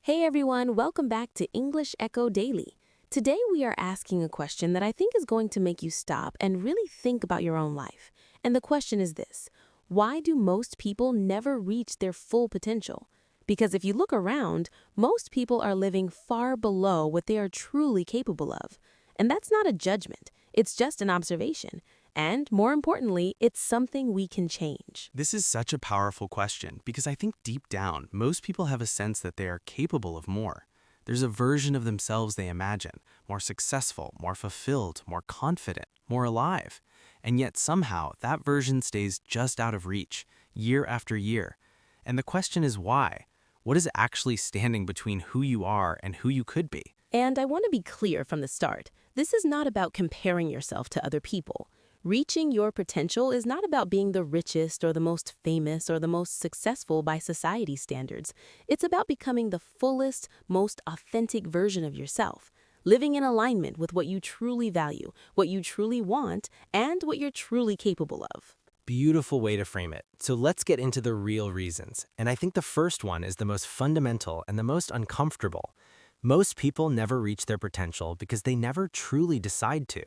Hey everyone, welcome back to English Echo Daily. Today we are asking a question that I think is going to make you stop and really think about your own life. And the question is this: why do most people never reach their full potential? Because if you look around, most people are living far below what they are truly capable of. And that's not a judgment, it's just an observation. And more importantly, it's something we can change. This is such a powerful question because I think deep down, most people have a sense that they are capable of more. There's a version of themselves they imagine, more successful, more fulfilled, more confident, more alive. And yet somehow that version stays just out of reach, year after year. And the question is why? What is actually standing between who you are and who you could be? And I want to be clear from the start. This is not about comparing yourself to other people. Reaching your potential is not about being the richest or the most famous or the most successful by society standards. It's about becoming the fullest, most authentic version of yourself, living in alignment with what you truly value, what you truly want, and what you're truly capable of. Beautiful way to frame it. So let's get into the real reasons. And I think the first one is the most fundamental and the most uncomfortable. Most people never reach their potential because they never truly decide to.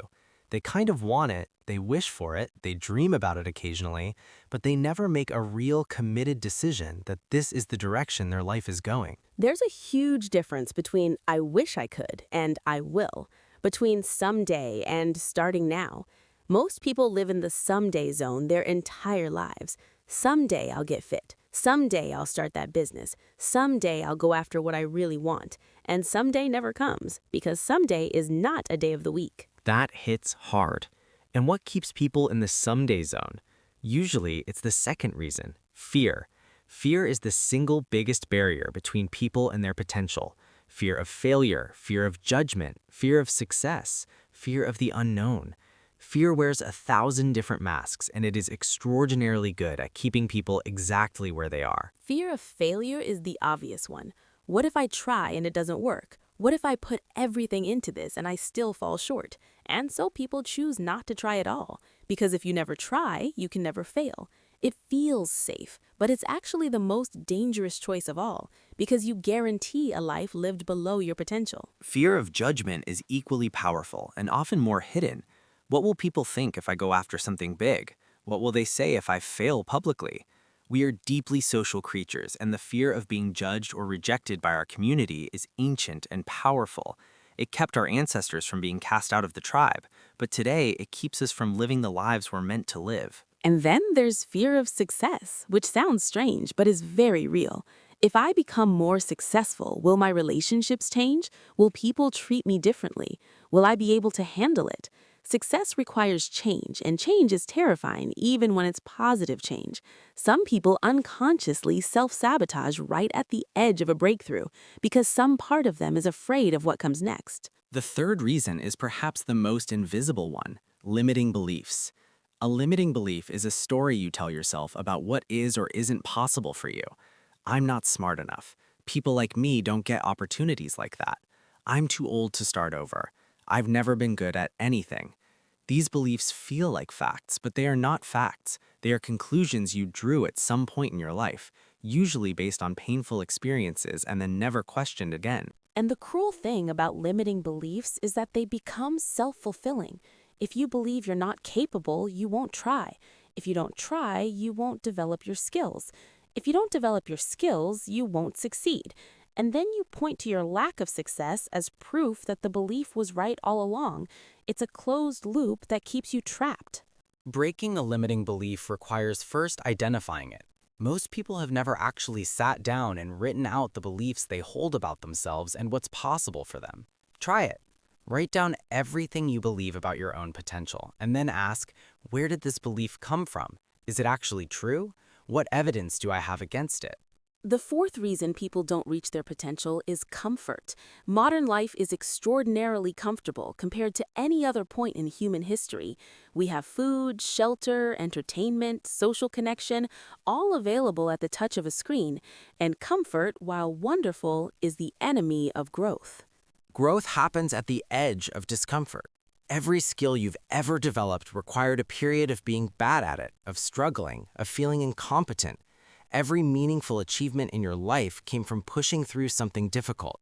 They kind of want it, they wish for it, they dream about it occasionally, but they never make a real committed decision that this is the direction their life is going. There's a huge difference between I wish I could and I will, between someday and starting now. Most people live in the someday zone their entire lives. Someday I'll get fit. Someday I'll start that business. Someday I'll go after what I really want. And someday never comes because someday is not a day of the week. That hits hard. And what keeps people in the someday zone? Usually, it's the second reason, fear. Fear is the single biggest barrier between people and their potential. Fear of failure, fear of judgment, fear of success, fear of the unknown. Fear wears 1,000 different masks, and it is extraordinarily good at keeping people exactly where they are. Fear of failure is the obvious one. What if I try and it doesn't work? What if I put everything into this and I still fall short? And so people choose not to try at all, because if you never try, you can never fail. It feels safe, but it's actually the most dangerous choice of all, because you guarantee a life lived below your potential. Fear of judgment is equally powerful and often more hidden. What will people think if I go after something big? What will they say if I fail publicly? We are deeply social creatures, and the fear of being judged or rejected by our community is ancient and powerful. It kept our ancestors from being cast out of the tribe, but today it keeps us from living the lives we're meant to live. And then there's fear of success, which sounds strange, but is very real. If I become more successful, will my relationships change? Will people treat me differently? Will I be able to handle it? Success requires change, and change is terrifying, even when it's positive change. Some people unconsciously self-sabotage right at the edge of a breakthrough because some part of them is afraid of what comes next. The third reason is perhaps the most invisible one: limiting beliefs. A limiting belief is a story you tell yourself about what is or isn't possible for you. I'm not smart enough. People like me don't get opportunities like that. I'm too old to start over. I've never been good at anything. These beliefs feel like facts, but they are not facts. They are conclusions you drew at some point in your life, usually based on painful experiences and then never questioned again. And the cruel thing about limiting beliefs is that they become self-fulfilling. If you believe you're not capable, you won't try. If you don't try, you won't develop your skills. If you don't develop your skills, you won't succeed. And then you point to your lack of success as proof that the belief was right all along. It's a closed loop that keeps you trapped. Breaking a limiting belief requires first identifying it. Most people have never actually sat down and written out the beliefs they hold about themselves and what's possible for them. Try it. Write down everything you believe about your own potential, and then ask, where did this belief come from? Is it actually true? What evidence do I have against it? The fourth reason people don't reach their potential is comfort. Modern life is extraordinarily comfortable compared to any other point in human history. We have food, shelter, entertainment, social connection, all available at the touch of a screen. And comfort, while wonderful, is the enemy of growth. Growth happens at the edge of discomfort. Every skill you've ever developed required a period of being bad at it, of struggling, of feeling incompetent. Every meaningful achievement in your life came from pushing through something difficult.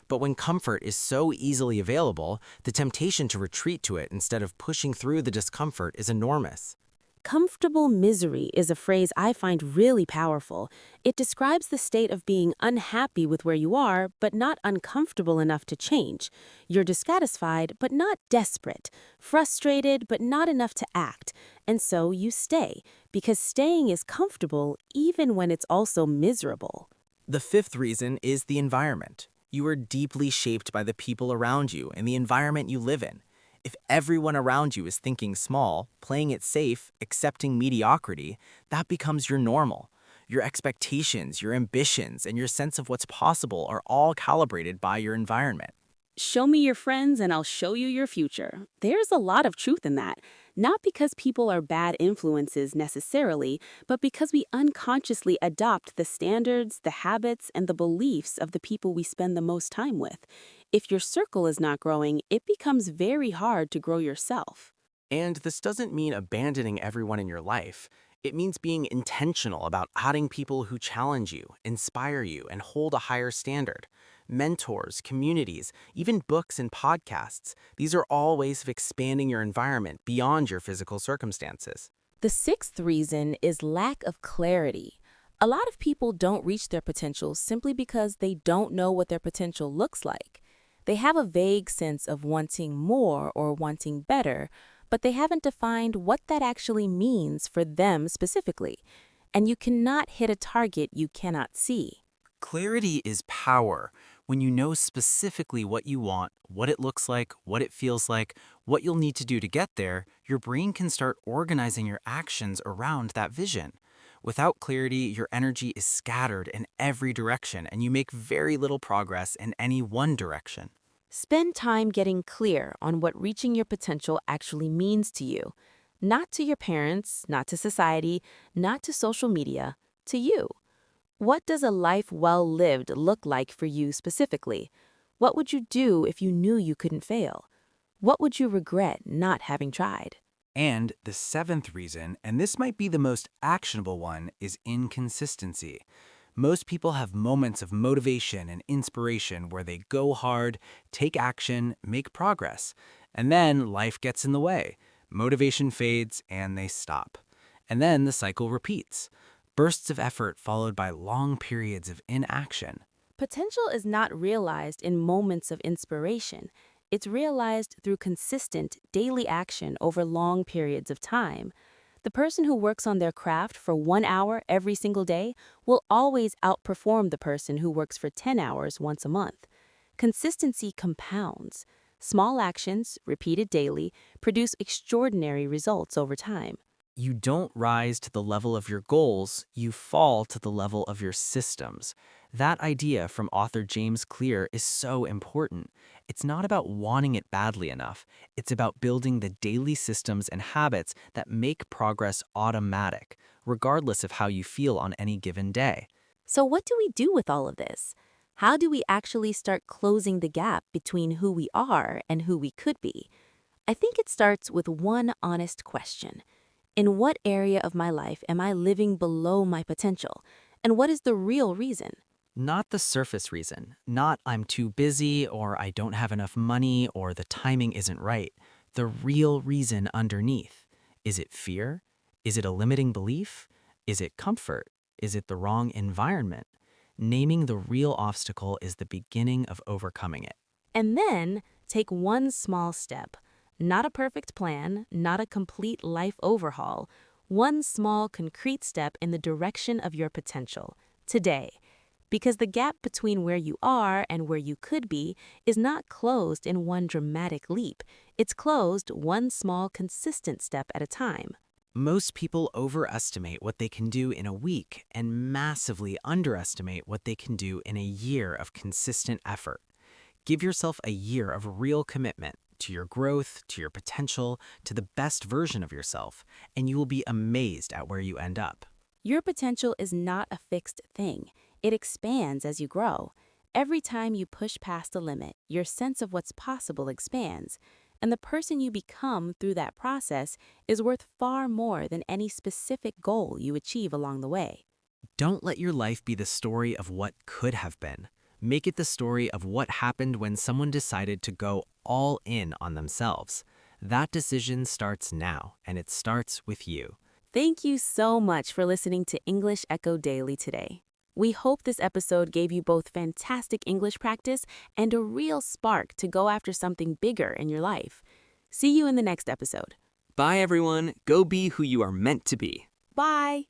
But when comfort is so easily available, the temptation to retreat to it instead of pushing through the discomfort is enormous. Comfortable misery is a phrase I find really powerful. It describes the state of being unhappy with where you are, but not uncomfortable enough to change. You're dissatisfied, but not desperate. Frustrated, but not enough to act. And so you stay, because staying is comfortable even when it's also miserable. The fifth reason is the environment. You are deeply shaped by the people around you and the environment you live in. If everyone around you is thinking small, playing it safe, accepting mediocrity, that becomes your normal. Your expectations, your ambitions, and your sense of what's possible are all calibrated by your environment. Show me your friends and I'll show you your future. There's a lot of truth in that. Not because people are bad influences necessarily, but because we unconsciously adopt the standards, the habits, and the beliefs of the people we spend the most time with. If your circle is not growing, it becomes very hard to grow yourself. And this doesn't mean abandoning everyone in your life. It means being intentional about adding people who challenge you, inspire you, and hold a higher standard. Mentors, communities, even books and podcasts, these are all ways of expanding your environment beyond your physical circumstances. The sixth reason is lack of clarity. A lot of people don't reach their potential simply because they don't know what their potential looks like. They have a vague sense of wanting more or wanting better, but they haven't defined what that actually means for them specifically. And you cannot hit a target you cannot see. Clarity is power. When you know specifically what you want, what it looks like, what it feels like, what you'll need to do to get there, your brain can start organizing your actions around that vision. Without clarity, your energy is scattered in every direction and you make very little progress in any one direction. Spend time getting clear on what reaching your potential actually means to you. Not to your parents, not to society, not to social media, to you. What does a life well lived look like for you specifically? What would you do if you knew you couldn't fail? What would you regret not having tried? And the seventh reason, and this might be the most actionable one, is inconsistency. Most people have moments of motivation and inspiration where they go hard, take action, make progress, and then life gets in the way. Motivation fades and they stop. And then the cycle repeats. Bursts of effort followed by long periods of inaction. Potential is not realized in moments of inspiration. It's realized through consistent, daily action over long periods of time. The person who works on their craft for 1 hour every single day will always outperform the person who works for 10 hours once a month. Consistency compounds. Small actions, repeated daily, produce extraordinary results over time. You don't rise to the level of your goals, you fall to the level of your systems. That idea from author James Clear is so important. It's not about wanting it badly enough. It's about building the daily systems and habits that make progress automatic, regardless of how you feel on any given day. So what do we do with all of this? How do we actually start closing the gap between who we are and who we could be? I think it starts with one honest question. In what area of my life am I living below my potential? And what is the real reason? Not the surface reason, not I'm too busy or I don't have enough money or the timing isn't right. The real reason underneath. Is it fear? Is it a limiting belief? Is it comfort? Is it the wrong environment? Naming the real obstacle is the beginning of overcoming it. And then take one small step. Not a perfect plan, not a complete life overhaul. One small, concrete step in the direction of your potential. Today. Because the gap between where you are and where you could be is not closed in one dramatic leap. It's closed one small, consistent step at a time. Most people overestimate what they can do in a week and massively underestimate what they can do in a year of consistent effort. Give yourself a year of real commitment to your growth, to your potential, to the best version of yourself, and you will be amazed at where you end up. Your potential is not a fixed thing. It expands as you grow. Every time you push past a limit, your sense of what's possible expands. And the person you become through that process is worth far more than any specific goal you achieve along the way. Don't let your life be the story of what could have been. Make it the story of what happened when someone decided to go all in on themselves. That decision starts now, and it starts with you. Thank you so much for listening to English Echo Daily today. We hope this episode gave you both fantastic English practice and a real spark to go after something bigger in your life. See you in the next episode. Bye, everyone. Go be who you are meant to be. Bye!